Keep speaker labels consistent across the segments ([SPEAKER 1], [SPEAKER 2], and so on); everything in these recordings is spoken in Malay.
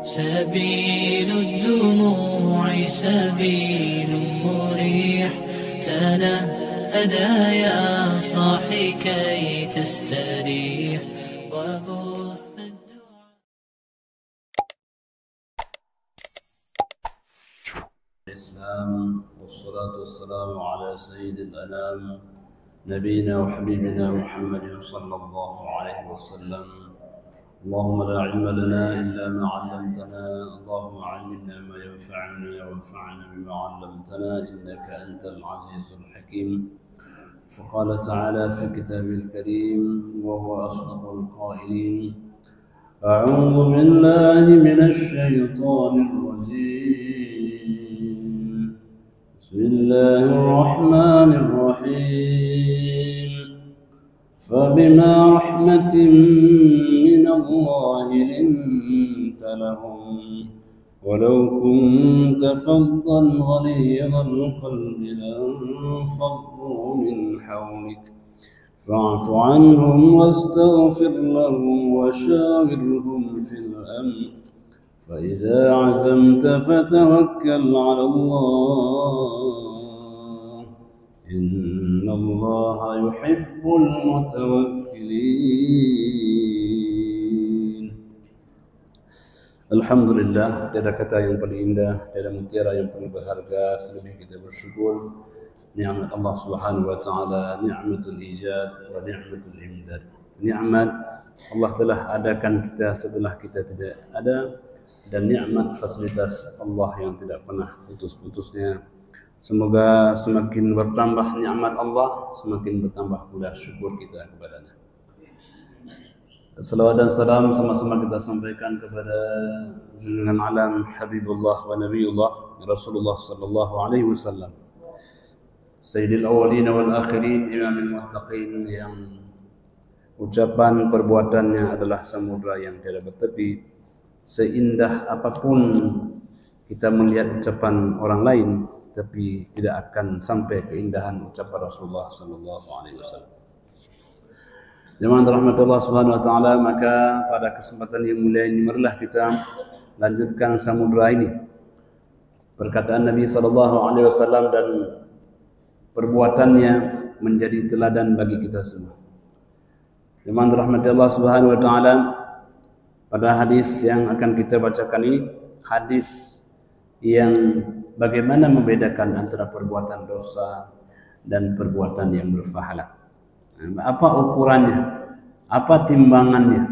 [SPEAKER 1] سبيل الدموع سبيل مريح، تنهدى يا صاحي كي تستريح وبث الدعاء.
[SPEAKER 2] الإسلام والصلاة والسلام على سيد الأنام نبينا وحبيبنا محمد صلى الله عليه وسلم. اللهم لا علم لنا إلا ما علمتنا، اللهم علمنا ما ينفعنا وانفعنا بما علمتنا إنك أنت العزيز الحكيم. فقال تعالى في كتابه الكريم وهو أصدق القائلين: أعوذ بالله من الشيطان الرجيم، بسم الله الرحمن الرحيم. فبما رحمة من الله لنت لهم ولو كنت فظا غليظ القلب لانفضوا من حولك فاعف عنهم واستغفر لهم وشاورهم في الأمر فإذا عزمت فتوكل على الله إن الله يحب المتوكلين. Alhamdulillah, tiada kata yang paling indah, tiada mutiara yang paling berharga selebih kita bersyukur nikmat Allah Subhanahu wa taala, nikmatul ijad wa nikmatul imdad. Nikmat Allah telah adakan kita setelah kita tidak ada, dan nikmat fasilitas Allah yang tidak pernah putus-putusnya. Semoga semakin bertambah nikmat Allah, semakin bertambah pula syukur kita kepadanya. Salawat dan salam sama-sama kita sampaikan kepada junjungan alam Habibullah wa Nabiullah Rasulullah sallallahu alaihi wasallam, Sayyidil awwalin wal akhirin, imamil muttaqin, yang ucapan perbuatannya adalah samudra yang tiada bertepi. Seindah apapun kita melihat ucapan orang lain, tapi tidak akan sampai keindahan ucapan Rasulullah sallallahu alaihi wasallam. Jemaah rahmatullah subhanahu wa ta'ala, maka pada kesempatan yang mulia ini marilah kita lanjutkan samudra ini. Perkataan Nabi sallallahu alaihi wasallam dan perbuatannya menjadi teladan bagi kita semua. Jemaah rahmatullah subhanahu wa ta'ala, pada hadis yang akan kita bacakan ini, hadis yang bagaimana membedakan antara perbuatan dosa dan perbuatan yang berpahala. Apa ukurannya? Apa timbangannya?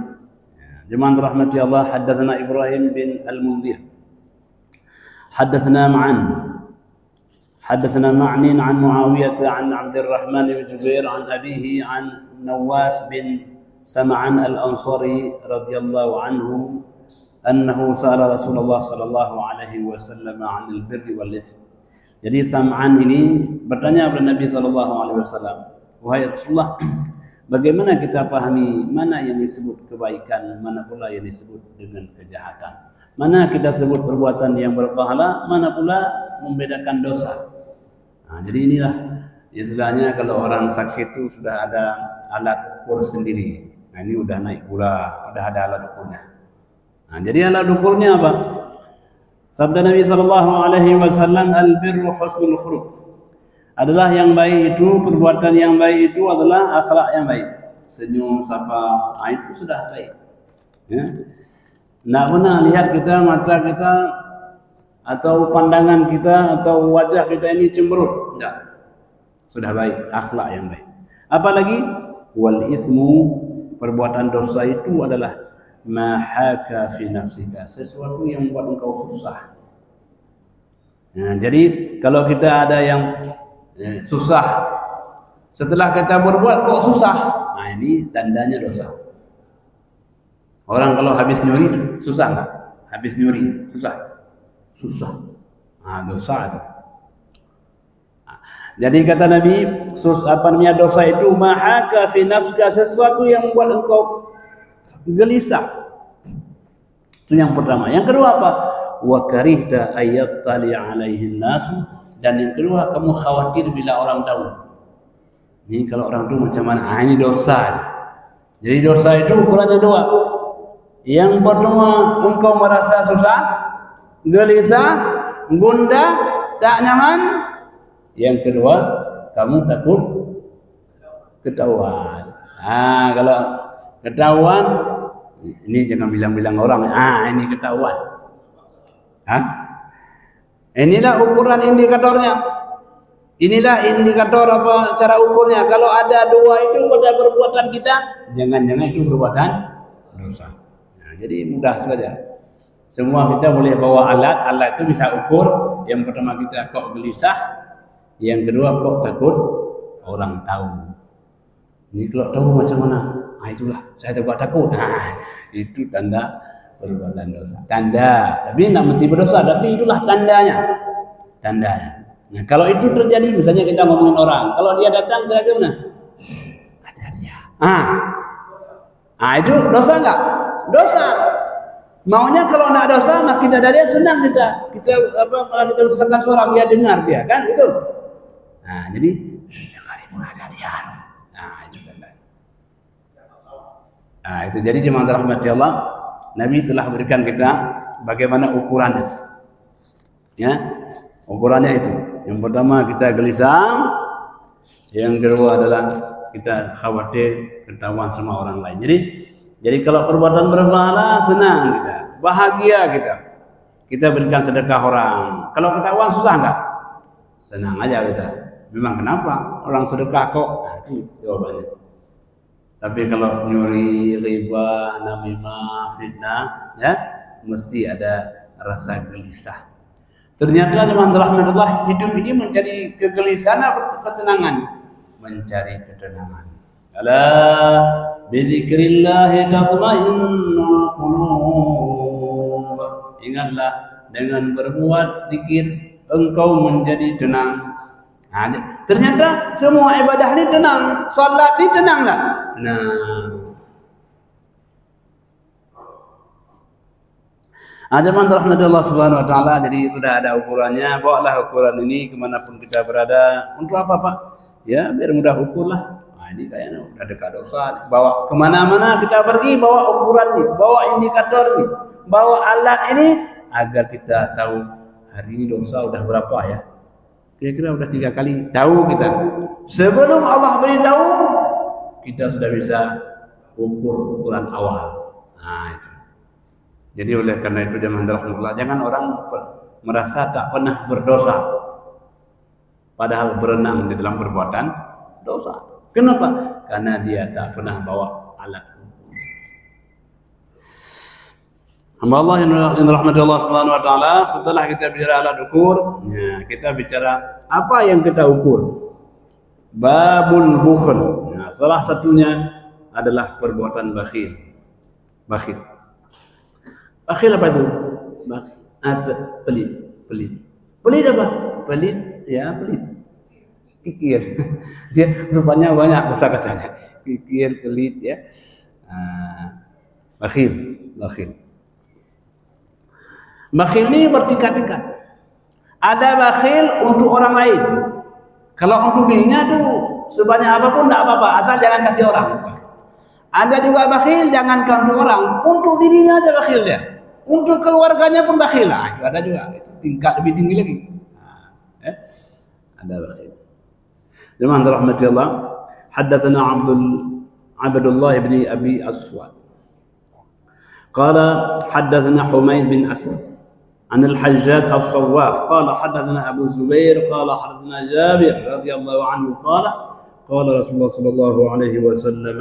[SPEAKER 2] Jemaah rahmati Allah, haddatsana Ibrahim bin Al-Mundhir, haddatsana Ma'nin an Muawiyah an Abdurrahman bin Jubair an abihi an Nawas bin Sam'an Al-Ansari radhiyallahu anhu annahu sa'ala Rasulullah sallallahu alaihi wasallam 'anil birri wal ithmi. Jadi Sam'an ini bertanya kepada Nabi sallallahu alaihi wasallam, wahai Rasulullah, bagaimana kita pahami mana yang disebut kebaikan, mana pula yang disebut dengan kejahatan? Mana kita sebut perbuatan yang berpahala, mana pula membedakan dosa? Nah, jadi inilah istilahnya kalau orang sakit itu sudah ada alat ukur sendiri. Nah, ini udah naik gula, udah ada alat ukurnya. Nah, jadi alat ukurnya apa? Sabda Nabi sallallahu alaihi wasallam, al-birru husnul khuluq. Adalah yang baik itu, perbuatan yang baik itu adalah akhlak yang baik. Senyum, sapa, itu sudah baik. Ya. Tidak pernah lihat kita, mata kita, atau pandangan kita, atau wajah kita ini cemberut. Tidak. Sudah baik, akhlak yang baik. Apalagi wal ithmu, perbuatan dosa itu adalah ma haka fi nafsika, sesuatu yang membuat engkau susah. Nah, jadi kalau kita ada yang susah, setelah kita berbuat kok susah, nah ini tandanya dosa. Orang kalau habis nyuri susah nggak? Habis nyuri susah, nah dosa itu. Nah, jadi kata Nabi, dosa itu mahaka fi nafsika, sesuatu yang membuat engkau gelisah. Itu yang pertama. Yang kedua apa? Wa karihta ayat tali alaihin nasu, dan yang kedua kamu khawatir bila orang tahu. Ini kalau orang tahu macam mana? Ini dosa. Jadi dosa itu ukurannya dua. Yang pertama, engkau merasa susah, gelisah, gundah, tak nyaman. Yang kedua, kamu takut ketahuan. Kalau ketahuan, ini jangan bilang-bilang orang. Ini ketahuan. Inilah ukuran indikatornya. Inilah indikator apa cara ukurnya. Kalau ada dua itu pada perbuatan kita, jangan-jangan itu perbuatan dosa. Jadi mudah saja. Semua kita boleh bawa alat itu bisa ukur. Yang pertama kita kok gelisah, yang kedua kok takut orang tahu. Ini kalau tahu macam mana? Itulah saya juga takut. Itu tanda perbuatan dosa. Tanda, tapi tidak mesti berdosa, tapi itulah tandanya. Nah, kalau itu terjadi, misalnya kita ngomongin orang, kalau dia datang kira-kira mana? Ada dia. Itu dosa enggak? Dosa. Maunya kalau enggak dosa, makin ada dia senang kita malah kita serahkan suara dia dengar dia, kan? Itu. Jadi jangan ada dia. Itu tanda. Itu jadi jemaah rahmati Allah, Nabi telah berikan kita bagaimana ukurannya. Ya. Ukurannya itu. Yang pertama kita gelisah, yang kedua adalah kita khawatir ketahuan sama orang lain. Jadi kalau perbuatan berpahala senang kita, bahagia kita berikan sedekah orang. Kalau ketahuan susah enggak? Senang aja kita. Memang kenapa orang sedekah kok? Itu jawabannya. Tapi kalau nyuri, riba, namimah, fitnah, ya mesti ada rasa gelisah. Ternyata teman-teman rahmatullah, hidup ini mencari kegelisahan atau ketenangan? Mencari ketenangan. Ala bizikrillah tatma'innul qulub. Ingatlah, dengan berbuat zikir engkau menjadi tenang. Ternyata semua ibadah ini tenang. Salat ini tenang enggak? Tenang. Teman rahmat Allah Subhanahu wa taala, jadi sudah ada ukurannya. Bawalah ukuran ini kemanapun kita berada. Untuk apa, Pak? Ya, biar mudah ukur lah. Ini kayaknya udah dekat dosa. Bawa kemana-mana kita pergi, bawa ukuran ini, bawa indikator ini, bawa alat ini agar kita tahu hari ini dosa udah berapa ya. Kira-kira udah 3 kali tahu kita. Sebelum Allah beritahu, kita sudah bisa ukur ukuran awal. Itu. Jadi oleh karena itu jangan orang merasa tak pernah berdosa, padahal berenang di dalam perbuatan dosa. Kenapa? Karena dia tak pernah bawa alat ukur. Hamba Allah yang rahmati Allah Subhanahu wa taala, setelah kita bicara alat ukur, kita bicara apa yang kita ukur. Babul bukhl. Salah satunya adalah perbuatan bakhil. Bakhil apa itu? Pelit. Pelit apa? Pelit, ya pelit. Kikir. Dia rupanya banyak kata-katanya. Kikir, pelit, ya. Bakhil. Bakhil ini bertingkat-tingkat. Ada bakhil untuk orang lain. Kalau untuk dirinya tuh sebanyak apapun tidak apa-apa, asal jangan kasih orang. Ada juga bakhil jangankan untuk orang, untuk dirinya aja bakhil dia. Untuk keluarganya pun bakhil. Itu ada juga. Itu tingkat lebih tinggi lagi. Ada bakhil. Jemaah rahmati Allah, haddatsana Abdullah ibn Abi Aswad. Qala haddatsana Humayd bin Aswad عن الحجاج الصواف قال حدثنا أبو الزبير قال حدثنا جابر رضي الله عنه قال رسول الله صلى الله عليه وسلم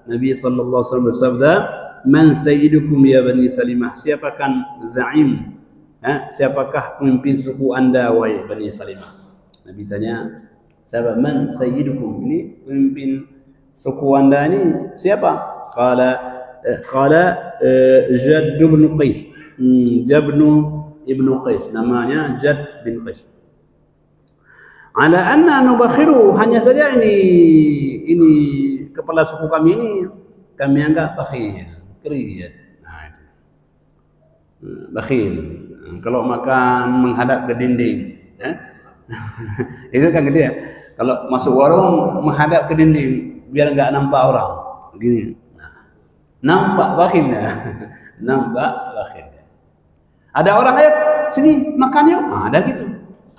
[SPEAKER 2] Nabi sallallahu alaihi wasallam bersabda, "Man sayyidukum ya Bani Salimah?" Siapakah zaim? Siapakah pemimpin suku Anda wahai Bani Salimah? Nabi tanya, "Siapa man sayyidukum?" Ini pemimpin suku Anda ini siapa? Qala Jadd bin Qais. Ibnu Qais, namanya Jadd bin Qais. Ala anna nubakhiru, hanya saja ini kepala suku kami ini kami anggap bakhil, kriat. Bakhil. Kalau makan menghadap ke dinding, itu kan gitu ya. Kalau masuk warung menghadap ke dinding biar enggak nampak orang, gini. nampak bakhilnya. Nampak bakhilnya. Ada orang sini makan yuk. Ada gitu.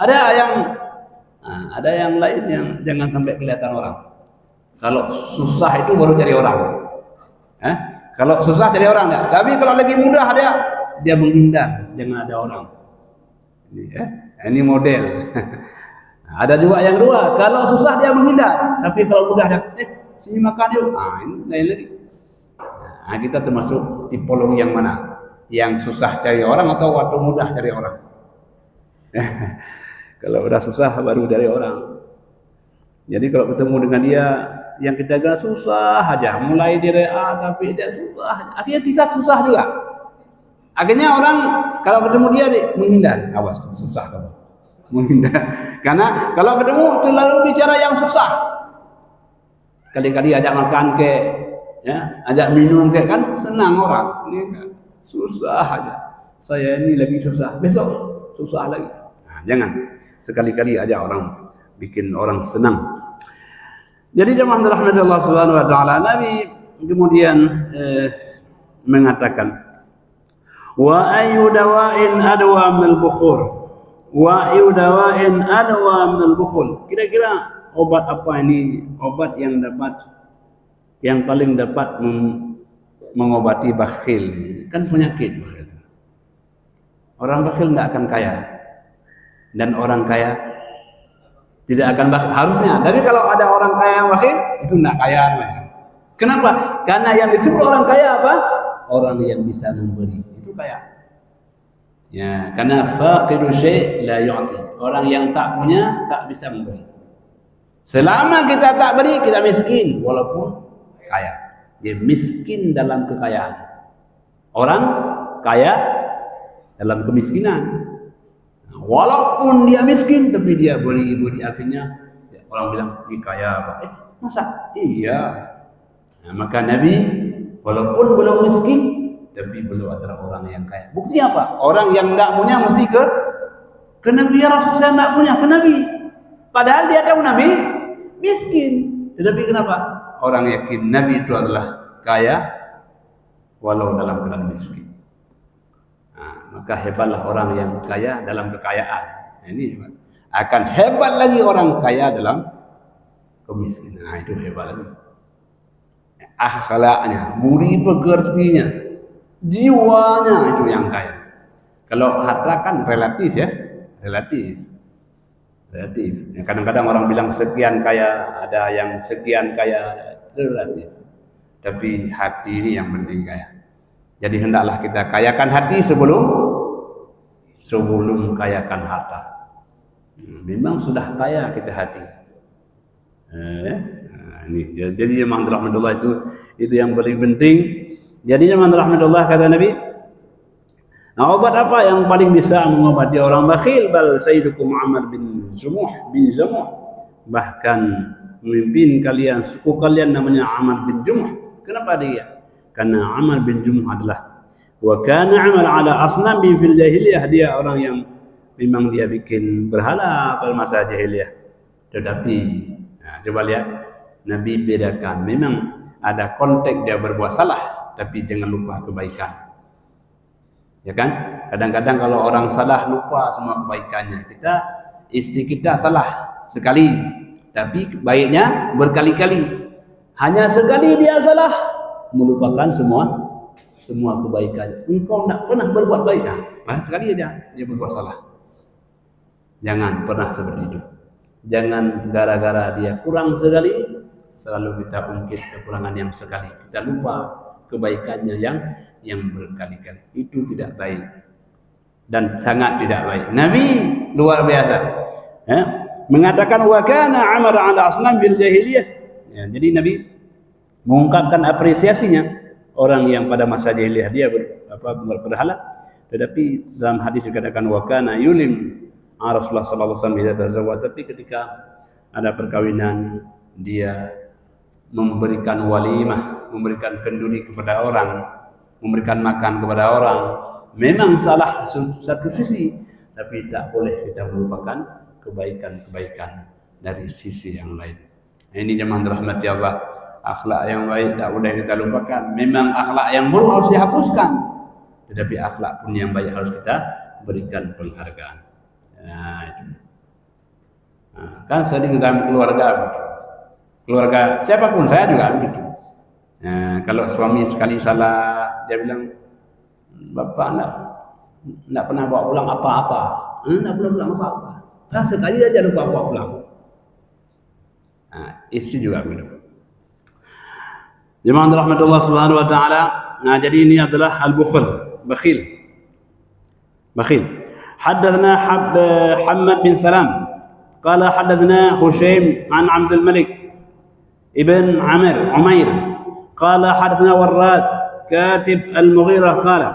[SPEAKER 2] Ada yang lain yang jangan sampai kelihatan orang. Kalau susah itu baru cari orang. Kalau susah cari orang ya. Tapi kalau lagi mudah dia menghindar, jangan ada orang. Ini model. Ada juga yang dua, kalau susah dia menghindar, tapi kalau mudah sini makan yuk. Ini lain lagi. Kita termasuk tipologi yang mana? Yang susah cari orang atau waktu mudah cari orang? Kalau udah susah baru cari orang. Jadi kalau ketemu dengan dia yang kita gak susah aja, mulai dari A sampai Z susah, akhirnya kita susah juga. Akhirnya orang kalau ketemu dia menghindar, awas tuh susah kamu, menghindar. Karena kalau ketemu selalu bicara yang susah. Kali-kali ajak makan ajak minum kan senang orang. Ini kan susah aja. Saya ini lagi susah, besok susah lagi. Jangan sekali-kali ajak orang, bikin orang senang. Jadi jemaah rahmatullah Allah Subhanahu wa taala, Nabi kemudian mengatakan wa ayu dawa'in adwa minal bukhur. Wa ayu dawa'in adwa minal bukhul. Kira-kira obat apa ini? Obat yang paling dapat mengobati bakhil. Kan penyakit. Orang bakhil tidak akan kaya. Dan orang kaya tidak akan bakhil. Harusnya. Tapi kalau ada orang kaya yang bakhil, itu tidak kaya. Kenapa? Karena yang disebut orang kaya apa? Orang yang bisa memberi. Itu kaya. Ya, karena faqidu syai' la yu'ti. Orang yang tak punya tak bisa memberi. Selama kita tak beri, kita miskin walaupun kaya. Dia miskin dalam kekayaan. Orang kaya dalam kemiskinan. Walaupun dia miskin, tapi dia beri akhirnya orang bilang ini kaya apa? Masa? Iya. Nah, maka Nabi walaupun belum miskin, tapi belum adalah orang yang kaya. Buktinya apa? Orang yang tidak punya mesti ke Nabi. Ya Rasul, saya tidak punya, ke Nabi. Padahal dia tahu Nabi miskin. Tetapi kenapa? Orang yakin Nabi itu adalah kaya walau dalam keadaan miskin. Maka hebatlah orang yang kaya dalam kekayaan. Ini akan hebat lagi orang kaya dalam kemiskinan. Itu hebat lagi. Akhlaknya, budi pekertinya, jiwanya itu yang kaya. Kalau harta kan relatif ya, relatif. Kadang-kadang orang bilang sekian kaya, ada yang sekian kaya, relatif. Tapi hati ini yang penting kaya. Jadi hendaklah kita kayakan hati sebelum kayakan harta. Memang sudah kaya kita hati. Ini jadi jemaah rahmatullah itu yang paling penting. Jadi jemaah rahmatullah kata Nabi, obat apa yang paling bisa mengobati orang bakhil? Bal sayyidukum Amr bin Jamuh. Bahkan pemimpin kalian, suku kalian namanya Amr bin Jamuh. Kenapa dia? Karena Amr bin Jamuh adalah wa kana Amr ala asnam fil jahiliyah, dia orang yang memang dia bikin berhala pada masa jahiliyah. Tetapi coba lihat, Nabi bedakan, memang ada konteks dia berbuat salah, tapi jangan lupa kebaikan. Ya kan? Kadang-kadang kalau orang salah lupa semua kebaikannya. Istri kita salah sekali, tapi baiknya berkali-kali. Hanya sekali dia salah, melupakan semua kebaikan. Engkau tidak pernah berbuat baik. Sekali dia berbuat salah. Jangan pernah seperti itu. Jangan gara-gara dia kurang sekali, selalu kita ungkit kekurangan yang sekali. Kita lupa kebaikannya yang berkali-kali. Itu tidak baik. Dan sangat tidak baik. Nabi luar biasa. Mengatakan wa kana Amr ala asnam bil jahiliyah. Jadi Nabi mengungkapkan apresiasinya orang yang pada masa jahiliyah dia berhala. Tetapi dalam hadis dikatakan wa kana yulim Rasulullah sallallahu alaihi wasallam, tapi ketika ada perkawinan dia memberikan walimah, memberikan kenduri kepada orang, memberikan makan kepada orang. Memang salah satu sisi, tapi tak boleh kita melupakan kebaikan-kebaikan dari sisi yang lain. Ini jemaah rahmati Allah. akhlak yang baik tak boleh kita lupakan. Memang akhlak yang buruk harus dihapuskan, tetapi akhlak pun yang baik harus kita berikan penghargaan. Nah, itu. Nah, kan sering dalam keluarga siapapun, saya juga begitu. Nah, kalau suami sekali salah, dia bilang, bapak enggak pernah bawa pulang apa-apa. Enggak pernah pulang apa-apa. Nah, sekali aja lupa bawa pulang. Nah, istri juga begitu. Jemaah rahmatullah subhanahu wa ta'ala. Nah, jadi ini adalah al-bukhl, bakhil. Haddatsana Hammad bin Salam qala haddatsana Hushaim an Abdul Malik ibn Umair qala haddatsana Warrad katib Al-Mughirah qala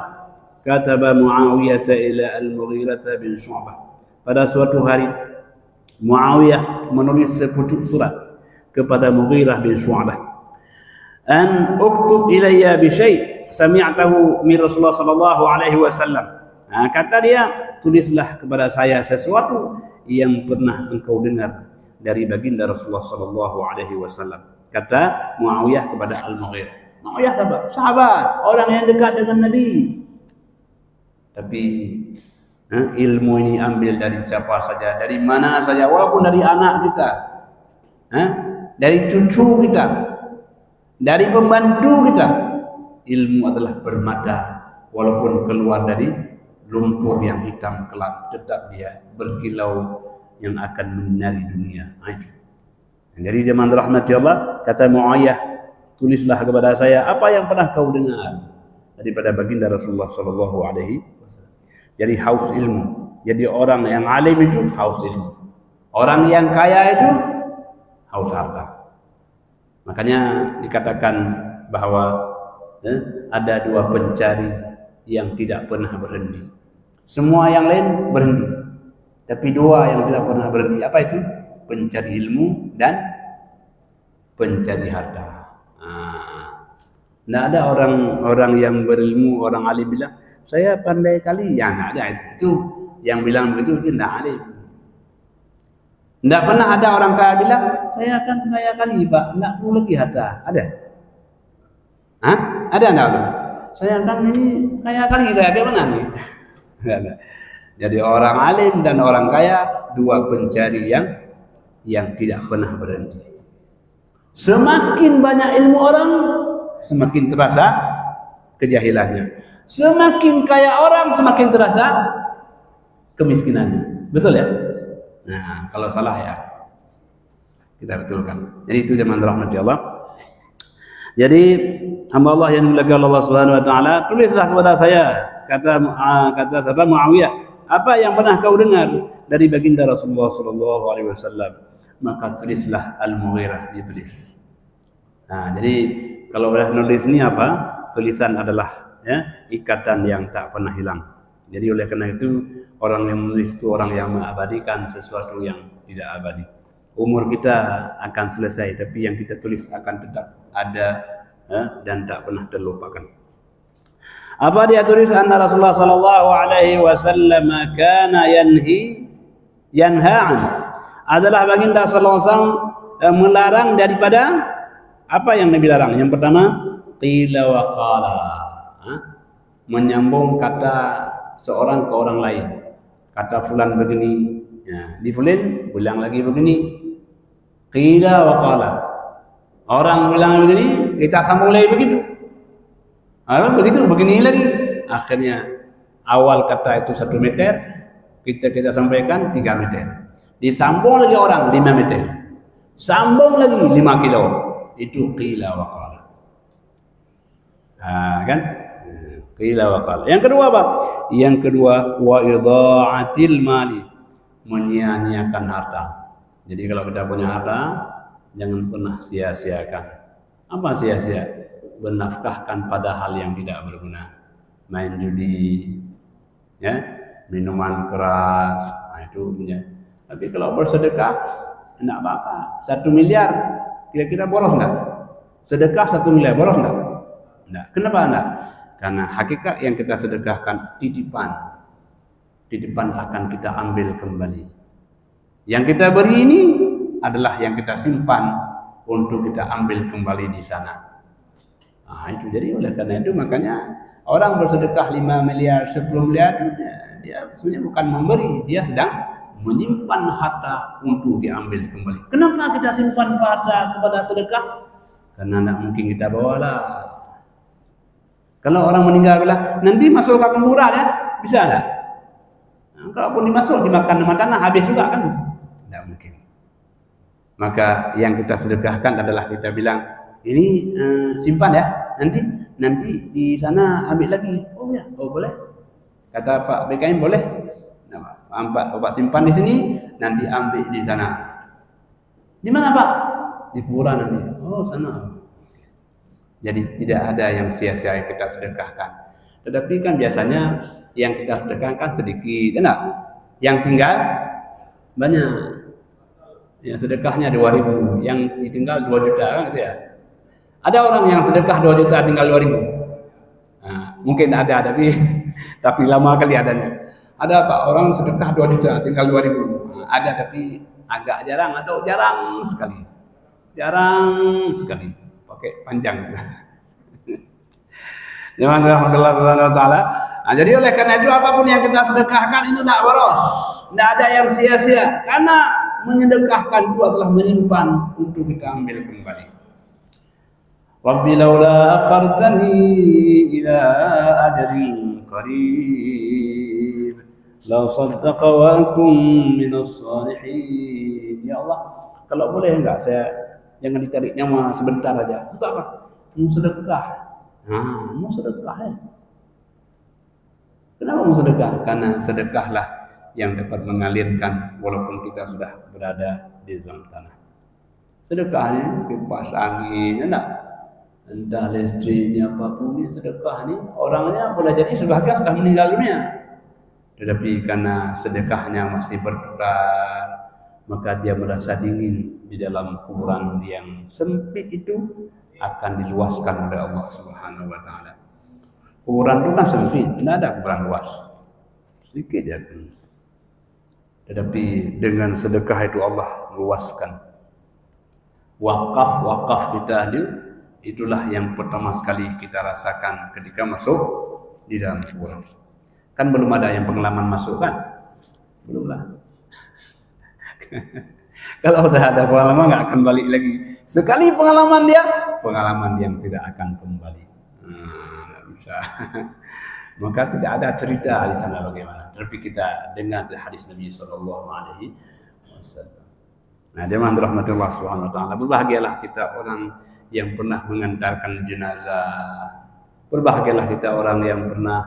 [SPEAKER 2] kataba Muawiyah ila Al-Mughirah bin Syu'bah. Pada suatu hari Muawiyah menulis sepucuk surat kepada Mughirah bin Syu'bah, an uktub ilayya bi syai' sami'tahu min Rasulullah sallallahu alaihi wasallam. Nah, kata dia, tulislah kepada saya sesuatu yang pernah engkau dengar dari baginda Rasulullah sallallahu alaihi wasallam. Kata Muawiyah kepada Al-Mughirah. Muawiyah sahabat, orang yang dekat dengan Nabi. Tapi ilmu ini ambil dari siapa saja, dari mana saja, walaupun dari anak kita, dari cucu kita, dari pembantu kita. Ilmu adalah bermata, walaupun keluar dari lumpur yang hitam kelak, tetap dia berkilau yang akan menyinari dunia. Jadi jemaah rahmati Allah, kata Muawiyah, tulislah kepada saya apa yang pernah kau dengar daripada baginda Rasulullah sallallahu alaihi wasallam. Jadi haus ilmu. Jadi orang yang alim itu haus ilmu. Orang yang kaya itu haus harta. Makanya dikatakan bahwa ada dua pencari yang tidak pernah berhenti. Semua yang lain berhenti, tapi dua yang tidak pernah berhenti. Apa itu? Pencari ilmu dan pencari harta. Tidak ada orang yang berilmu, orang alim bilang saya pandai kali. Ya, tidak ada itu. Yang bilang begitu tidak alim. Tidak pernah ada orang kaya bilang saya akan kaya kali Pak, tidak perlu lagi harta. Ada? Ada enggak ada? Saya akan ini kaya kali, saya bagaimana nih? Tidak ada. Jadi orang alim dan orang kaya dua pencari yang tidak pernah berhenti. Semakin banyak ilmu orang, semakin terasa kejahilannya. Semakin kaya orang, semakin terasa kemiskinannya. Betul ya? Nah, kalau salah ya kita betulkan. Jadi itu zaman rahmati Allah. Jadi hamba Allah yang dimuliakan Allah Subhanahu wa taala, tulislah kepada saya, kata sahabat Muawiyah, apa yang pernah kau dengar dari baginda Rasulullah sallallahu alaihi wasallam. Maka tulislah Al-Mughirah, ditulis. Nah, jadi kalau sudah nulis ini apa? Tulisan adalah ikatan yang tak pernah hilang. Jadi oleh karena itu orang yang menulis itu orang yang mengabadikan sesuatu yang tidak abadi. Umur kita akan selesai, tapi yang kita tulis akan tetap ada dan tak pernah terlupakan. Apa dia tulis? Anna Rasulullah sallallahu alaihi wasallam kana yanha'an. Adalah baginda sallallahu alaihi wasallam melarang daripada apa yang Nabi larang. Yang pertama, qila wa qala. Menyambung kata seorang ke orang lain. Kata fulan begini, ya, di fulan bilang lagi begini. Qila wa qala. Orang bilang begini, kita sambung lagi begitu. Begitu, begini lagi. Akhirnya awal kata itu 1 meter, kita sampaikan 3 meter. Disambung lagi orang 5 meter. Sambung lagi 5 kilo. Itu qila wa qala. Kan? Qila wa qala. Yang kedua apa? Yang kedua wa idha'atil mali. Menyia-nyiakan harta. Jadi kalau kita punya harta, jangan pernah sia-siakan. Apa sia-sia? Bernafkahkan pada hal yang tidak berguna. Main judi, ya, minuman keras, itu punya. Tapi kalau bersedekah, enggak apa-apa. 1 miliar, kira-kira boros enggak? Sedekah 1 miliar, boros enggak? Enggak. Kenapa enggak? Karena hakikat yang kita sedekahkan titipan akan kita ambil kembali. Yang kita beri ini adalah yang kita simpan untuk kita ambil kembali di sana. Nah, itu jadi oleh karena itu makanya orang bersedekah 5 miliar, 10 miliar, dia sebenarnya bukan memberi, dia sedang menyimpan harta untuk diambil kembali. Kenapa kita simpan harta kepada sedekah? Karena tidak mungkin kita bawalah. Kalau orang meninggal bilang, nanti masuk ke kuburan ya, bisa enggak? Nah, kalaupun dimasuk, dimakan sama tanah, habis juga kan? Tidak mungkin. Maka yang kita sedekahkan adalah kita bilang, ini simpan ya, nanti di sana ambil lagi. Oh ya, oh boleh. Kata Pak BKM boleh. Nah, Pak simpan di sini, nanti ambil di sana. Di mana Pak? Di kuburan nanti. Oh sana. Jadi tidak ada yang sia-sia yang kita sedekahkan. Tetapi kan biasanya yang kita sedekahkan sedikit, enak. Yang tinggal banyak. Yang sedekahnya 2.000, yang ditinggal 2 juta kan gitu ya. Ada orang yang sedekah 2 juta tinggal 2.000. Nah, mungkin ada tapi lama kali adanya. Ada Pak orang sedekah 2 juta tinggal 2.000. Nah, ada tapi agak jarang atau jarang sekali. Jarang sekali pakai panjang itu. Jangan rahmatullah subhanahu wa taala. Nah, jadi oleh karena itu apapun yang kita sedekahkan itu tidak boros. Tidak ada yang sia-sia karena menyedekahkan itu adalah menyimpan untuk kita ambil kembali. Rabbi laula akhartani ila ajalin qarib la saddaqa wa akum minas salihin. Ya Allah, kalau boleh enggak saya jangan ditarik nyawa sebentar aja. Untuk apa? Mau sedekah. Nah, mau sedekah ya. Kenapa mau sedekah? Karena sedekahlah yang dapat mengalirkan walaupun kita sudah berada di dalam tanah. Sedekah ini kipas angin, entah listriknya apapun ini sedekah ini orangnya boleh jadi sebagian sudah meninggal dunia, tetapi karena sedekahnya masih berputar, maka dia merasa dingin di dalam kuburan yang sempit itu akan diluaskan oleh Allah Subhanahu wa taala. Kuburan itu kan sempit, tidak ada kuburan luas, sedikit ya. Tetapi dengan sedekah itu Allah luaskan. Wakaf kita itulah yang pertama sekali kita rasakan ketika masuk di dalam kuburan. Kan belum ada yang pengalaman masuk kan? Belum lah. Kalau udah ada pengalaman nggak akan balik lagi. Sekali pengalaman yang tidak akan kembali. Nggak bisa. Maka tidak ada cerita di sana bagaimana. Tapi kita dengar hadis Nabi Sallallahu Alaihi Wasallam. Nah, jemaah rahmatullah subhanahu wa taala, berbahagialah kita orang yang pernah mengantarkan jenazah. Berbahagialah kita orang yang pernah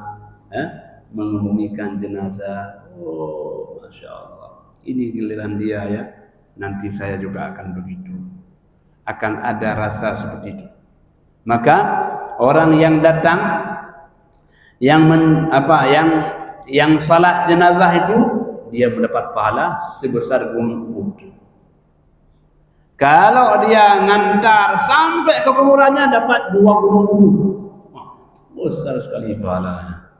[SPEAKER 2] mengebumikan jenazah. Oh, masya Allah. Ini giliran dia ya. Nanti saya juga akan begitu. Akan ada rasa seperti itu. Maka orang yang datang yang salat jenazah itu dia mendapat pahala sebesar gunung Uhud. Kalau dia ngantar sampai ke kuburannya dapat 2 gunung Uhud. Besar sekali pahalanya.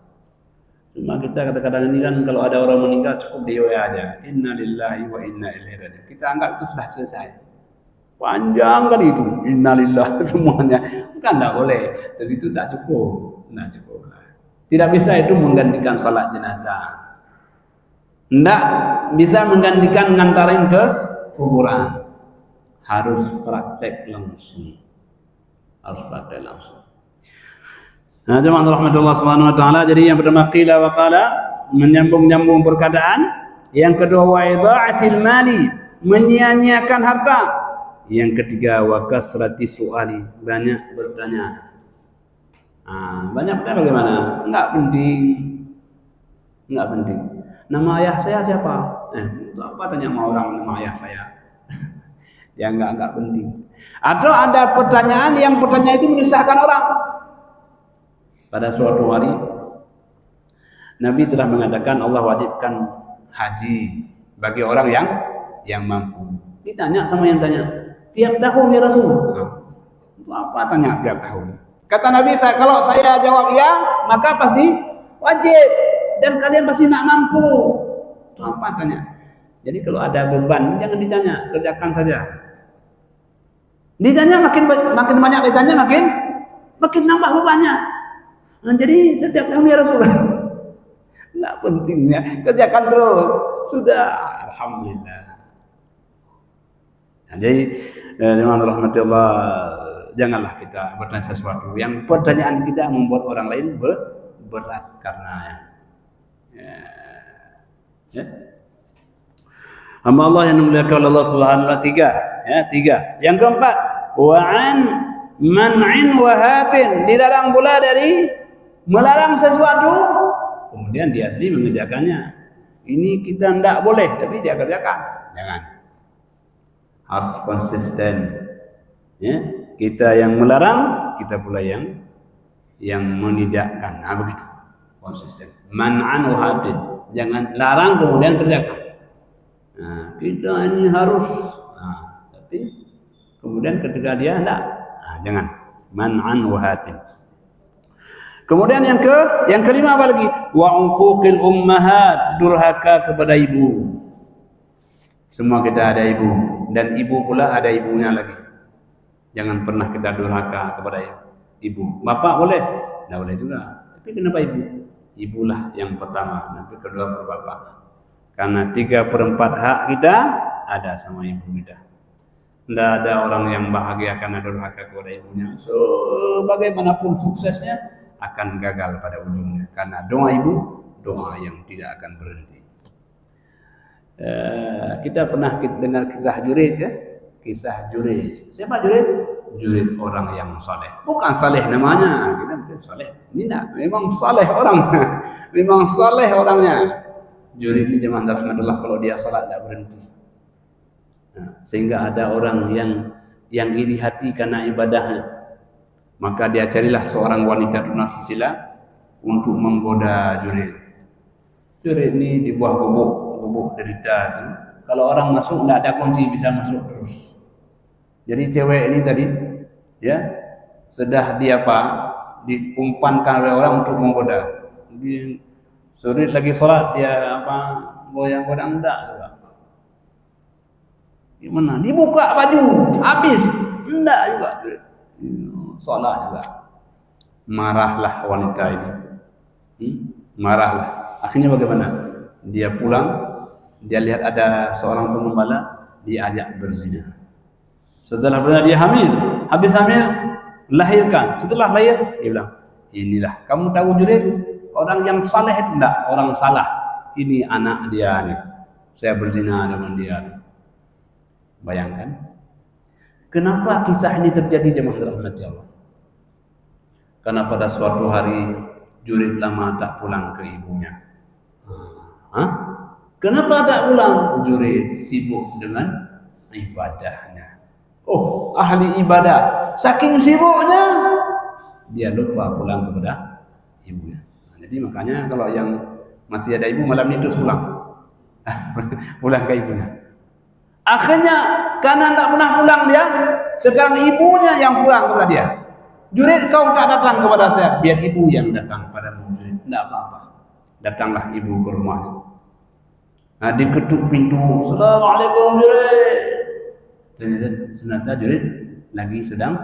[SPEAKER 2] Cuma kita kadang-kadang ini kan kalau ada orang meninggal cukup di WA aja. Inna lillahi wa inna ilaihi raji'un. Kita anggap itu sudah selesai. Panjang kali itu. Inna lillahi semuanya. Bukan tidak boleh. Tapi itu tak cukup. Tidak cukup. Tidak bisa itu menggantikan salat jenazah. Tidak bisa menggantikan ngantarin ke kuburan. Harus praktek langsung. Nah, jemaah rahmatullah subhanahu wa taala, jadi yang pertama qila wa qala, menyambung-nyambung perkataan. Yang kedua wa idha'atil mali, menyia-nyiakan harta. Yang ketiga wa kasrati su'ali, banyak bertanya. Banyak bertanya bagaimana? Enggak penting. Nama ayah saya siapa? Untuk apa tanya sama orang nama ayah saya? Ya enggak penting. Atau ada pertanyaan yang pertanyaan itu menyusahkan orang. Pada suatu hari Nabi telah mengatakan Allah wajibkan haji bagi orang yang mampu. Ditanya sama yang tanya, tiap tahun ya Rasul? Untuk apa tanya tiap tahun? Kata Nabi, kalau saya jawab ya, maka pasti wajib dan kalian pasti nak mampu. Itu apa tanya? Jadi kalau ada beban jangan ditanya, kerjakan saja. Ditanya makin banyak ditanya makin nambah bebannya. Nah, jadi setiap tahun ya Rasulullah. Enggak pentingnya, kerjakan terus. Sudah, alhamdulillah. Nah, jadi jemaah rahmati Allah, janganlah kita bertanya sesuatu yang pertanyaan kita membuat orang lain berat karena ya. Hamba Allah yang dimuliakan oleh Allah Subhanahu wa taala tiga. Yang keempat, wa'an man'in wa hatin, dilarang pula dari melarang sesuatu kemudian dia sendiri mengerjakannya. Ini kita tidak boleh tapi dia kerjakan. Jangan. Harus konsisten. Ya, kita yang melarang, kita pula yang menidakkan. Nah, begitu. Konsisten. Man'an wa hatin. Jangan larang kemudian kerjakan. Nah, kita ini harus. Nah, tapi kemudian ketika dia tidak, nah, jangan. Man'an wa hatin. Kemudian yang kelima apa lagi? Wa uquqil ummahat, durhaka kepada ibu. Semua kita ada ibu dan ibu pula ada ibunya lagi. Jangan pernah kita durhaka kepada ibu. Bapak boleh? Tidak boleh juga. Tapi kenapa ibu? Ibulah yang pertama, nanti kedua baru bapak. Karena 3/4 hak kita ada sama ibu kita. Tidak ada orang yang bahagia karena durhaka kepada ibunya. So, bagaimanapun suksesnya akan gagal pada ujungnya. Karena doa ibu, doa yang tidak akan berhenti. Kita pernah dengar kisah Jurid ya? Kisah Jurid. Siapa Jurid? Jurid orang yang saleh. Bukan saleh namanya, kita bukan saleh. Ini memang saleh orang. Memang saleh orangnya. Jurid ini jemaah rahmatullah kalau dia salat tidak berhenti. Nah, sehingga ada orang yang iri hati karena ibadahnya. Maka dia carilah seorang wanita tunasusila untuk menggoda Jurid. Jurid ini di buah gubuk derita itu. Kalau orang masuk tidak ada kunci bisa masuk terus. Jadi cewek ini tadi ya sudah diumpankan oleh orang untuk menggoda. Jurid lagi sholat dia goyang-goyang enggak juga. Gimana? Dibuka baju habis enggak juga Jurid. Sholat juga. Marahlah wanita ini. Marahlah. Akhirnya bagaimana? Dia pulang, dia lihat ada seorang pengembala, dia ajak berzina. Setelah berzina dia hamil. Habis hamil, lahirkan. Setelah lahir, dia bilang, inilah. Kamu tahu Jurid? Orang yang saleh itu enggak, orang salah. Ini anak dia nih. Saya berzina dengan dia. Bayangkan. Kenapa kisah ini terjadi jemaah rahmati Allah? Karena pada suatu hari Jurid lama tak pulang ke ibunya. Kenapa tak pulang? Jurid sibuk dengan ibadahnya. Oh, ahli ibadah. Saking sibuknya dia lupa pulang kepada ibunya. Jadi makanya kalau yang masih ada ibu malam ini terus pulang. Pulang ke ibunya. Akhirnya karena tidak pernah pulang dia, sekarang ibunya yang pulang kepada dia. Jurid, kau tak datang kepada saya, biar ibu yang datang padamu. Jurid, tidak apa-apa. Datanglah ibu ke rumahnya. Nah, diketuk pintu. Assalamualaikum Jurid. Ternyata Jurid lagi sedang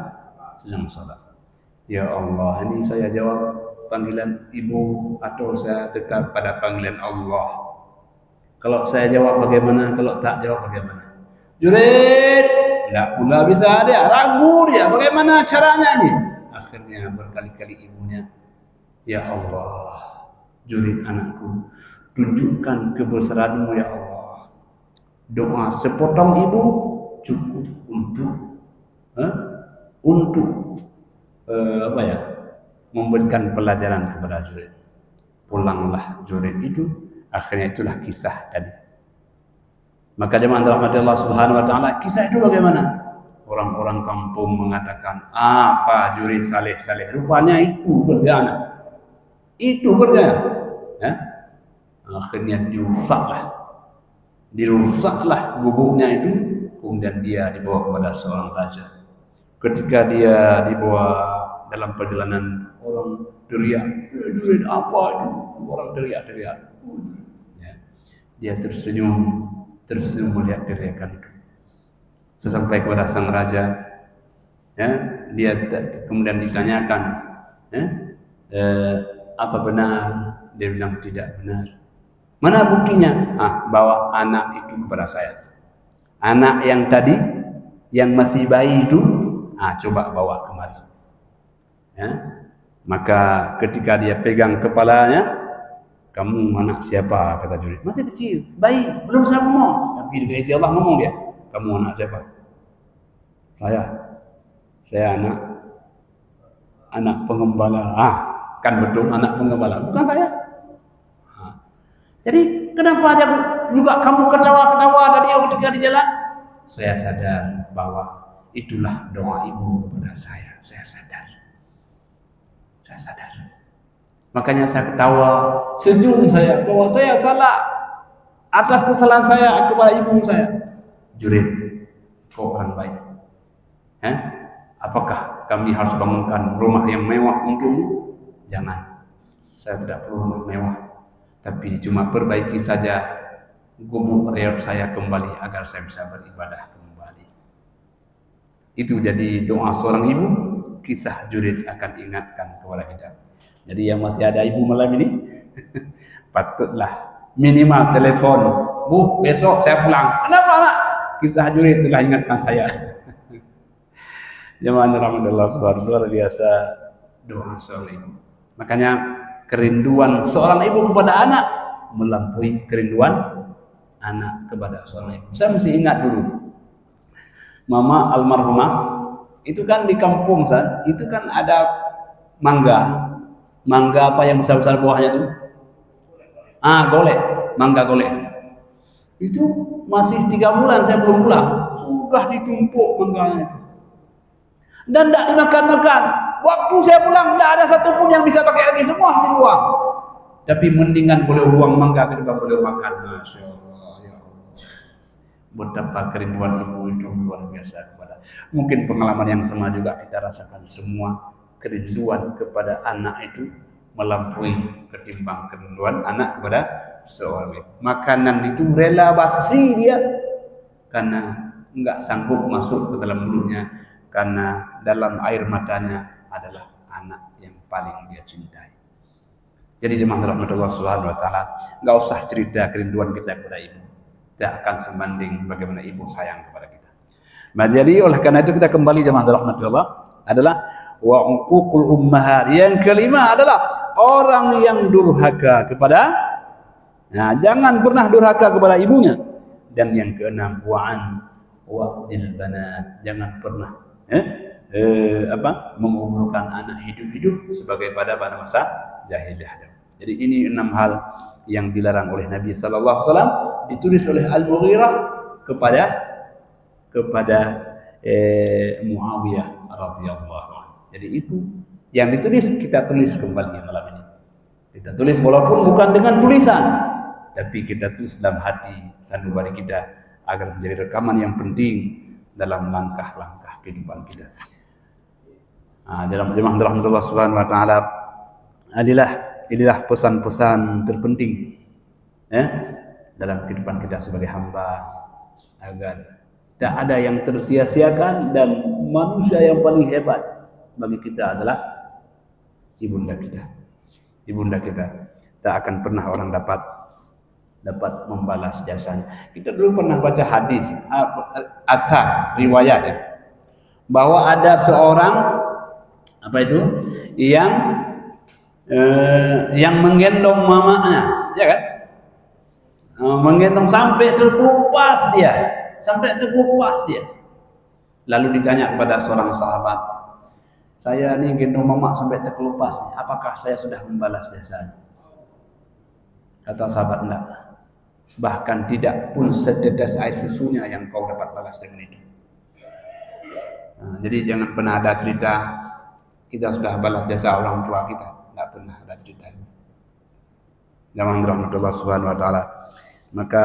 [SPEAKER 2] sholat. Ya Allah, ini saya jawab panggilan ibu atau saya tetap pada panggilan Allah? Kalau saya jawab bagaimana? Kalau tak jawab bagaimana? Jurid, tidak pula bisa dia, ragu dia, bagaimana caranya ini? Akhirnya berkali-kali ibunya, ya Allah, Jurid anakku, tunjukkan kebesaranmu ya Allah. Doa sepotong ibu cukup untuk memberikan pelajaran kepada Jurid. Pulanglah Jurid itu, akhirnya itulah kisah tadi. Maka jemaah rahmati Allah Subhanahu wa taala, kisah itu bagaimana? Orang-orang kampung mengatakan, apa Jurid saleh. Rupanya itu kerjanya. Itu kerjanya. Ya? Akhirnya dirusaklah gubuknya itu, kemudian dia dibawa kepada seorang raja. Ketika dia dibawa dalam perjalanan, orang teriak, Jurid apa itu? Orang teriak-teriak. Ya. Dia tersenyum melihat teriakan itu. Sesampai kepada sang raja, Ya, dia kemudian ditanyakan, ya, apa benar? Dia bilang tidak benar. Mana buktinya? Bawa anak itu kepada saya. Anak yang tadi, yang masih bayi itu, coba bawa kemari. Ya. Maka ketika dia pegang kepalanya, kamu anak siapa? Kata Jurid. Masih kecil, bayi, belum bisa ngomong. Tapi dengan izin Allah ngomong dia. Kamu anak siapa? Saya anak pengembala. Kan betul anak pengembala, bukan saya. Jadi kenapa dia juga kamu ketawa-ketawa tadi ketika di jalan? Saya sadar bahwa itulah doa ibu kepada saya. Saya sadar. Makanya saya ketawa, senyum saya bahwa saya salah atas kesalahan saya kepada ibu saya. Jurid, kau orang baik. Apakah kami harus bangunkan rumah yang mewah untukmu? Jangan. Saya tidak perlu rumah mewah, tapi cuma perbaiki saja gubuk reot saya kembali agar saya bisa beribadah kembali. Itu jadi doa seorang ibu. Kisah Jurid akan ingatkan kepada kita. Jadi yang masih ada ibu malam ini, patutlah minimal telepon, Bu, besok saya pulang. Kenapa nak? Kisah Jurid telah ingatkan saya. Jemaah rahmatullah subhanahu luar biasa doa seorang ibu. Makanya kerinduan seorang ibu kepada anak melampaui kerinduan anak kepada seorang ibu. Saya mesti ingat dulu, mama almarhumah itu kan di kampung itu kan ada mangga apa yang besar-besar buahnya itu? Golek, mangga golek. Itu masih 3 bulan saya belum pulang, sudah ditumpuk mangganya itu. Dan tidak dimakan-makan. Waktu saya pulang tidak ada satupun yang bisa pakai lagi, semua dibuang. Tapi mendingan boleh buang mangga ketimbang boleh makan. Masya Allah, ya Allah. Betapa kerinduan ibu itu luar biasa kepada. Mungkin pengalaman yang sama juga kita rasakan semua. Kerinduan kepada anak itu melampaui ketimbang kerinduan anak kepada seorang ibu. Makanan itu rela basi dia karena enggak sanggup masuk ke dalam mulutnya, karena dalam air matanya adalah anak yang paling dia cintai. Jadi jemaah rahmatullah subhanahu wa ta'ala, enggak usah cerita kerinduan kita kepada ibu, tidak akan sebanding bagaimana ibu sayang kepada kita. Nah, jadi oleh karena itu kita kembali jemaah rahmatullah adalah wa uququl ummahat. Yang kelima adalah orang yang durhaka kepada, jangan pernah durhaka kepada ibunya. Dan yang keenam wa'dil banat, jangan pernah mengumurkan anak hidup sebagai pada masa jahiliyah. Jadi ini 6 hal yang dilarang oleh Nabi sallallahu alaihi wasallam, ditulis oleh Al-Mughirah kepada Muawiyah radhiyallahu anhu. Jadi itu yang ditulis, kita tulis kembali malam ini. Kita tulis walaupun bukan dengan tulisan, tapi kita tulis dalam hati sanubari kita agar menjadi rekaman yang penting dalam langkah-langkah kehidupan kita. Dalam jemaah rahmatullah subhanahu wa ta'ala, inilah pesan-pesan terpenting dalam kehidupan kita sebagai hamba, agar tak ada yang tersia-siakan, dan manusia yang paling hebat bagi kita adalah ibunda kita. Ibunda kita tak akan pernah orang dapat membalas jasanya. Kita dulu pernah baca hadis, athar, riwayat bahwa ada seorang yang menggendong mamanya, ya kan? Menggendong sampai terkelupas dia. Lalu ditanya kepada seorang sahabat, saya ini gendong mama sampai terkelupas, apakah saya sudah membalas jasanya? Kata sahabat, enggak. Bahkan tidak pun setetes air susunya yang kau dapat balas dengan itu. Jadi jangan pernah ada cerita kita sudah balas jasa orang tua kita, tidak pernah ada cerita itu. Jamaah rahmatullah subhanahu wa ta'ala. Maka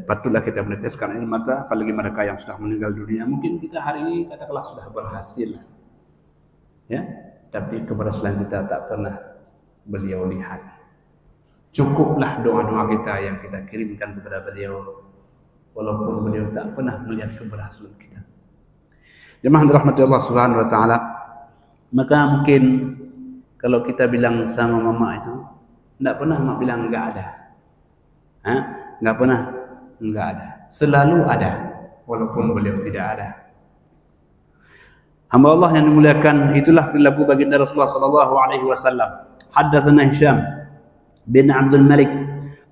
[SPEAKER 2] patutlah kita meneteskan air mata, apalagi mereka yang sudah meninggal dunia. Mungkin kita hari ini katakanlah sudah berhasil, tapi keberhasilan kita tak pernah beliau lihat. Cukuplah doa-doa kita yang kita kirimkan kepada beliau, walaupun beliau tak pernah melihat keberhasilan kita. Jemaah dirahmati Allah Subhanahu wa taala, maka mungkin kalau kita bilang sama mama itu, enggak pernah mak bilang enggak ada. Enggak pernah enggak ada. Selalu ada walaupun beliau tidak ada. Hamba Allah yang dimuliakan, itulah perilaku baginda Rasulullah sallallahu alaihi wasallam. Haddatsana Hisham bin Abdul Malik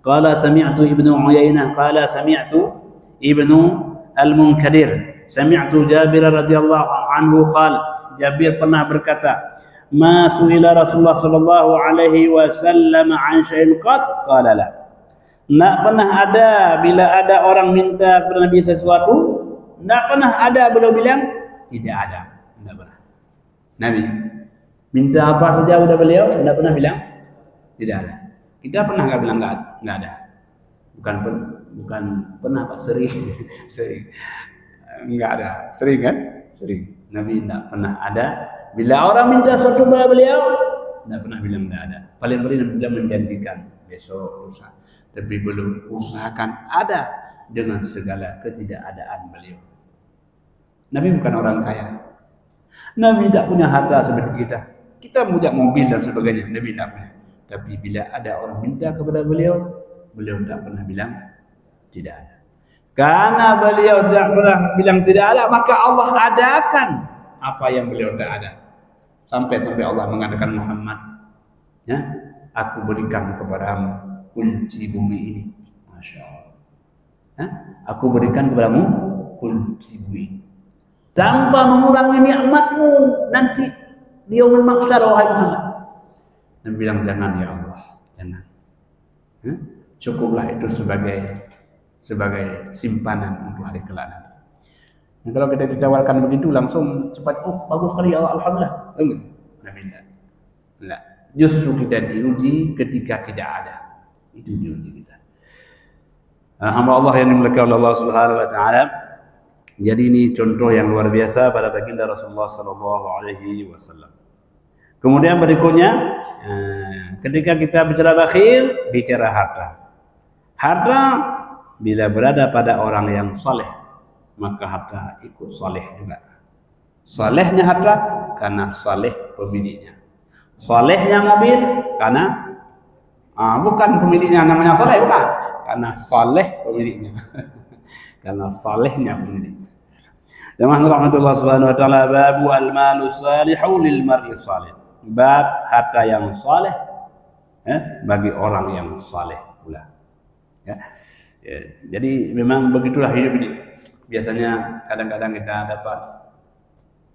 [SPEAKER 2] qala sami'tu Ibnu Uyainah qala sami'tu Ibnu Al-Munkadir sami'tu Jabir radhiyallahu anhu qala, Jabir pernah berkata, ma su'ila Rasulullah sallallahu alaihi wasallam an syai'in qad qala la. Enggak pernah ada bila ada orang minta kepada Nabi sesuatu, enggak pernah ada beliau bilang tidak ada. Enggak pernah. Nabi minta apa saja kepada beliau, enggak pernah bilang tidak ada. Kita pernah enggak bilang enggak ada? Bukan pernah Pak, sering. Sering. Enggak ada. Sering kan? Sering. Nabi enggak pernah ada. Bila orang minta sesuatu kepada beliau, enggak pernah bilang enggak ada. Paling-paling Nabi bilang menjanjikan besok usaha. Tapi belum usahakan ada dengan segala ketidakadaan beliau. Nabi bukan orang kaya. Nabi tidak punya harta seperti kita. Kita punya mobil dan sebagainya. Nabi tidak punya. Tapi bila ada orang minta kepada beliau, beliau tidak pernah bilang tidak ada. Karena beliau tidak pernah bilang tidak ada, maka Allah adakan apa yang beliau tidak ada. Sampai-sampai Allah mengatakan Muhammad, ya, aku berikan kepadamu kunci bumi ini. Masya Allah. Aku berikan kepadamu kunci bumi ini. Tanpa mengurangi nikmatmu nanti di yaumul mahsyar, wahai Muhammad. Dan bilang jangan ya Allah, jangan. Cukuplah itu sebagai simpanan untuk hari kelak nanti. Nah, kalau kita ditawarkan begitu langsung cepat, oh bagus sekali ya Allah, alhamdulillah. Nabi tidak. Justru kita diuji ketika tidak ada. Itu diuji kita. Hamba Allah yang dimuliakan oleh Allah Subhanahu wa taala. Jadi ini contoh yang luar biasa pada baginda Rasulullah sallallahu alaihi wasallam. Kemudian berikutnya, ketika kita bicara bakhil, bicara harta. Harta bila berada pada orang yang saleh, maka harta ikut saleh juga. Salehnya harta karena saleh pemiliknya. Salehnya mobil karena bukan pemiliknya namanya saleh, bukan. Karena saleh pemiliknya. Karena salehnya pemiliknya. Jemaah rahmatullah subhanahu wa ta'ala, babu al-malu salihu lil mar'i salih. Bab harta yang saleh bagi orang yang saleh pula. Ya. Jadi memang begitulah hidup ini. Biasanya kadang-kadang kita dapat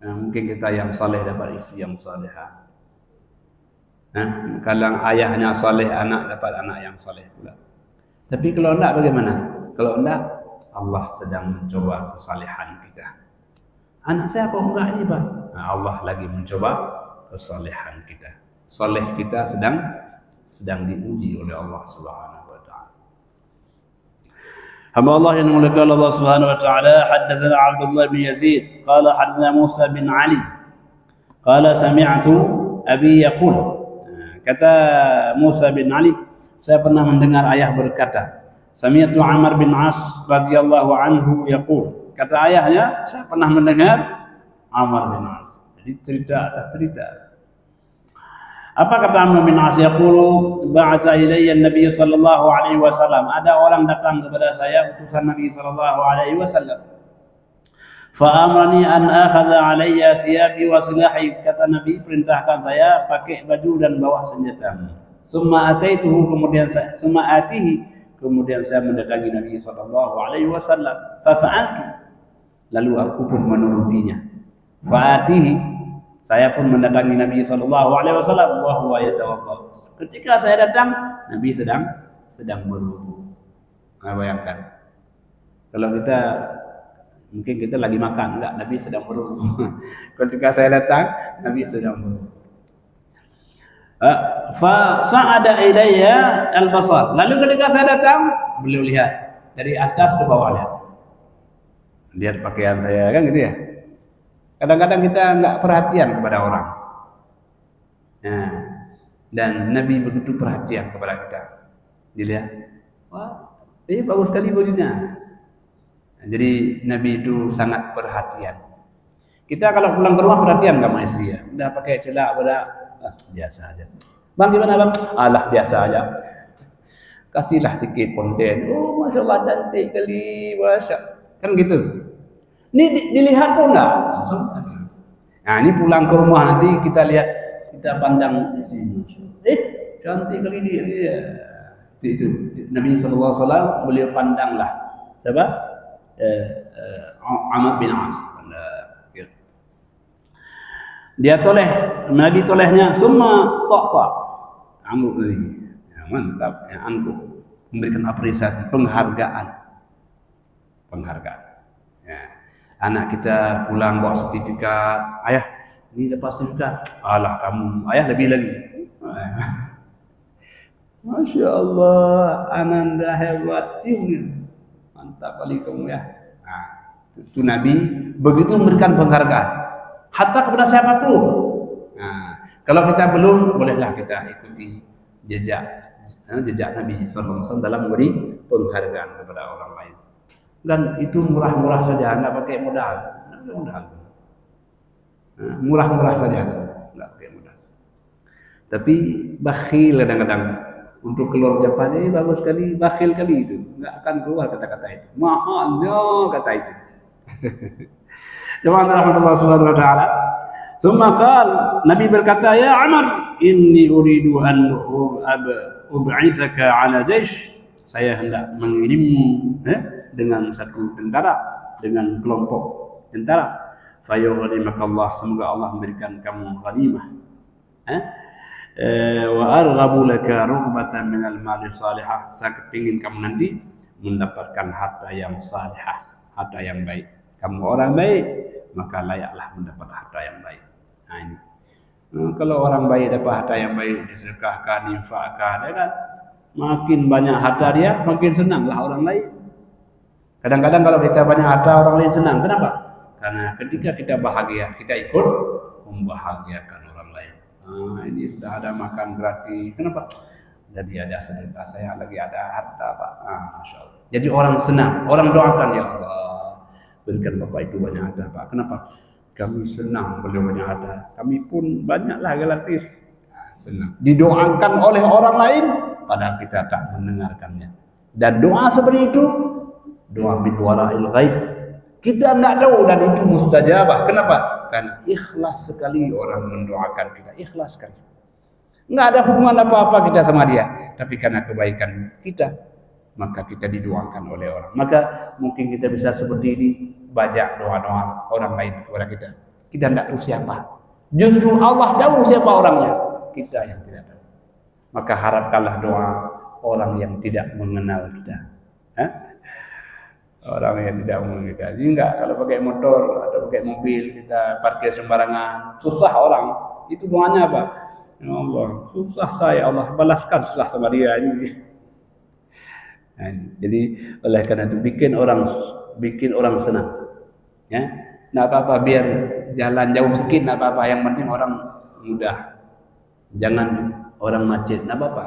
[SPEAKER 2] mungkin kita yang saleh dapat istri yang salehah. Kalau ayahnya saleh, anak dapat anak yang saleh pula. Tapi kalau enggak bagaimana? Kalau enggak, Allah sedang mencoba kesalehan kita. Anak saya kok enggak ini Pak? Nah, Allah lagi mencoba kesalehan kita. Saleh kita sedang diuji oleh Allah Subhanahu wa taala. Hamba Allah yang dimuliakan Allah Subhanahu wa taala, haddatsana Abdullah bin Yazid, qala haddatsana Musa bin Ali. Qala sami'tu abi yaqul. Kata Musa bin Ali, saya pernah mendengar ayah berkata, sami'tu Amr bin As radhiyallahu anhu yaqul. Kata ayahnya, saya pernah mendengar Amr bin As. Jadi cerita atas cerita. Apa kata Amr bin As? Yaqulu ba'atha ilayya an-nabiy sallallahu alaihi wasallam. Ada orang datang kepada saya, utusan Nabi sallallahu alaihi wasallam. Fa amrani an akhadha alayya thiyabi wa silahi. Kata Nabi, perintahkan saya pakai baju dan bawa senjata. Summa ataituhu, kemudian saya mendatangi Nabi sallallahu alaihi wasallam. Fa fa'altu, lalu aku pun menurutinya. Fa'atihi, saya pun mendatangi Nabi sallallahu alaihi wasallam wa huwa yatawadda. Ketika saya datang, Nabi sedang berwudu. Bayangkan. Kalau kita mungkin kita lagi makan, enggak, Nabi sedang berwudu. Ketika saya datang, Nabi sedang berwudu. Fa sa'ada ilayya al-basar. Lalu ketika saya datang, beliau lihat dari atas ke bawah, lihat pakaian saya, kan gitu ya. Kadang-kadang kita enggak perhatian kepada orang. Nah, dan Nabi begitu perhatian kepada kita. Dilihat, wah, ini bagus sekali bajunya. Jadi Nabi itu sangat perhatian. Kita kalau pulang ke rumah perhatian sama istri ya. Udah pakai celak, udah biasa aja. Bang gimana bang? Alah biasa aja. Kasihlah sikit ponten. Oh masya Allah cantik kali, masya. Kan gitu. Ini dilihat pun enggak. Nah ini pulang ke rumah nanti kita lihat, kita pandang di sini. Cantik kali dia. Itu Nabi SAW beliau pandanglah. Siapa? Amr bin As. Dia toleh, Nabi tolehnya semua tak. Amr ini mantap, yang angkuh, memberikan apresiasi, penghargaan. Ya. Anak kita pulang bawa sertifikat, ayah ini dapat sertifikat, alah kamu, ayah lebih lagi. Masya Allah, Ananda hebat, mantap kali kamu ya. Nah, itu Nabi begitu memberikan penghargaan. Hatta kepada siapapun. Nah, kalau kita belum, bolehlah kita ikuti jejak Nabi SAW dalam memberi penghargaan kepada orang lain. Dan itu murah-murah saja, tidak pakai modal. Murah-murah saja, tidak pakai modal. Tapi bakhil kadang-kadang untuk keluar Jepang ini bagus sekali, bakhil kali itu, tidak akan keluar kata-kata itu. Mahalnya kata itu. Jemaah rahmatullah subhanahu wa ta'ala. Summa qal, Nabi berkata, ya Amr, inni uridu an ub'itsaka ala jaish. Saya hendak mengirimmu dengan satu tentara, dengan kelompok tentara. Fayughnimakallah, semoga Allah memberikan kamu ghanimah. Wa arghabu laka rughbatan minal mali salihah. Saya kepingin kamu nanti mendapatkan harta yang salihah, harta yang baik. Kamu orang baik, maka layaklah mendapat harta yang baik. Nah ini. Kalau orang baik dapat harta yang baik, disedekahkan, infakkan, ya kan? Makin banyak harta dia, makin senanglah orang lain. Kadang-kadang kalau kita banyak harta, orang lain senang. Kenapa? Karena ketika kita bahagia, kita ikut membahagiakan orang lain. Nah, ini sudah ada makan gratis. Kenapa? Jadi ada sedekah, saya lagi ada harta, Pak. Masya Allah. Jadi orang senang, orang doakan, ya Allah, berikan Bapak itu banyak harta, Pak. Kenapa? Kami senang beliau banyak harta. Kami pun banyaklah gratis. Senang. Didoakan oleh orang lain, padahal kita tak mendengarkannya. Dan doa seperti itu, doa bidwara'il ghaib, kita tidak tahu, dan itu mustajabah. Kenapa? Karena ikhlas sekali orang mendoakan kita. Ikhlas sekali. Tidak ada hubungan apa-apa kita sama dia. Tapi karena kebaikan kita, maka kita didoakan oleh orang. Maka mungkin kita bisa seperti ini, baca doa-doa orang lain kepada kita. Kita tidak tahu siapa. Justru Allah tahu siapa orangnya. Kita yang tidak tahu. Maka harapkanlah doa orang yang tidak mengenal kita. Orang yang tidak mengenal kita. Jadi enggak, kalau pakai motor atau pakai mobil kita parkir sembarangan, susah orang. Itu doanya apa? Ya Allah, susah saya, Allah balaskan susah sama dia ini. Nah, jadi oleh karena itu bikin orang senang, ya. Nggak apa-apa biar jalan jauh sedikit, nggak apa-apa. Yang penting orang mudah, jangan orang macet, nggak apa-apa.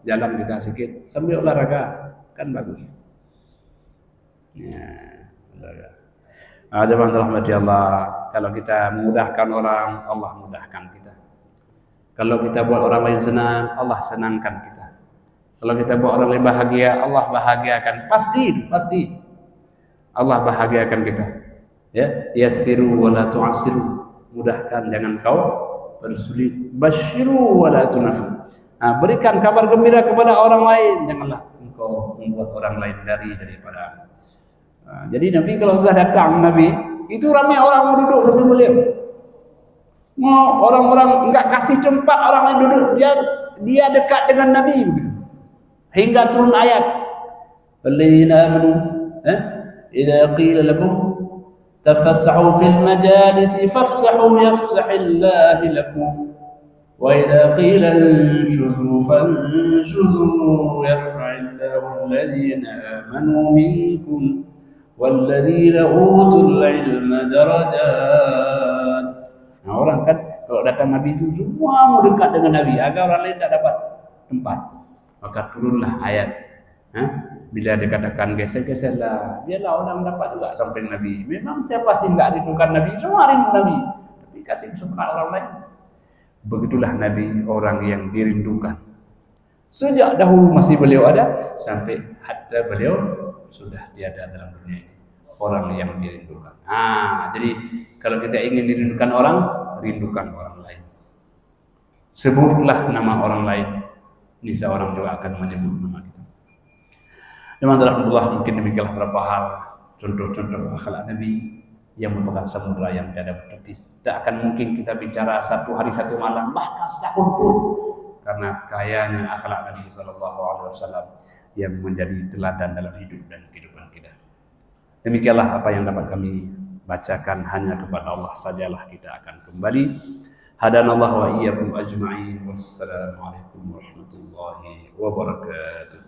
[SPEAKER 2] Jalan kita sedikit sambil olahraga kan bagus. Ya, olahraga. Jemaah rahmati Allah, kalau kita memudahkan orang, Allah mudahkan kita. Kalau kita buat orang lain senang, Allah senangkan kita. Kalau kita buat orang lain bahagia, Allah bahagiakan. Pasti Allah bahagiakan kita. Ya, yassiru wa la tu'assiru. Mudahkan, jangan kau persulit. Basyiru wa la tunafiru. Nah, berikan kabar gembira kepada orang lain, janganlah engkau membuat orang lain daripada. Nah, jadi Nabi kalau sudah datang, Nabi itu ramai orang mau duduk sambil beliau. Mau orang-orang enggak kasih tempat orang lain duduk, dia dekat dengan Nabi begitu. Hingga turun ayat, "Alladzina amanu, idza qila lakum tafassahu fil majalisi fafsahu yafsahillahu lakum wa idza qila inshuzu fanshuzu yarfa'illahu alladzina amanu minkum walladzina utul ilma darajat." Nah, orang kan kalau datang Nabi itu semua mau dekat dengan Nabi agar orang lain tak dapat tempat. Maka turunlah ayat, Bila dikatakan geser-geserlah, biarlah orang dapat juga sampai Nabi. Memang siapa sih nggak rindukan Nabi? Semua rindu Nabi. Tapi kasih kesempatan orang lain. Begitulah Nabi, orang yang dirindukan. Sejak dahulu masih beliau ada, sampai hatta beliau sudah tiada dalam dunia ini. Orang yang dirindukan. Jadi kalau kita ingin dirindukan orang, rindukan orang lain. Sebutlah nama orang lain. Niscaya orang juga akan menyebut nama kita. Alhamdulillah, mungkin demikianlah beberapa hal contoh-contoh akhlak Nabi yang merupakan samudra yang tiada bertepi. Tidak akan mungkin kita bicara satu hari satu malam, bahkan setahun pun, karena kayanya akhlak Nabi SAW yang menjadi teladan dalam hidup dan kehidupan kita. Demikianlah apa yang dapat kami bacakan, hanya kepada Allah sajalah kita akan kembali. Hadanallahu wa iyyakum ajma'in. Wassalamualaikum warahmatullahi wabarakatuh.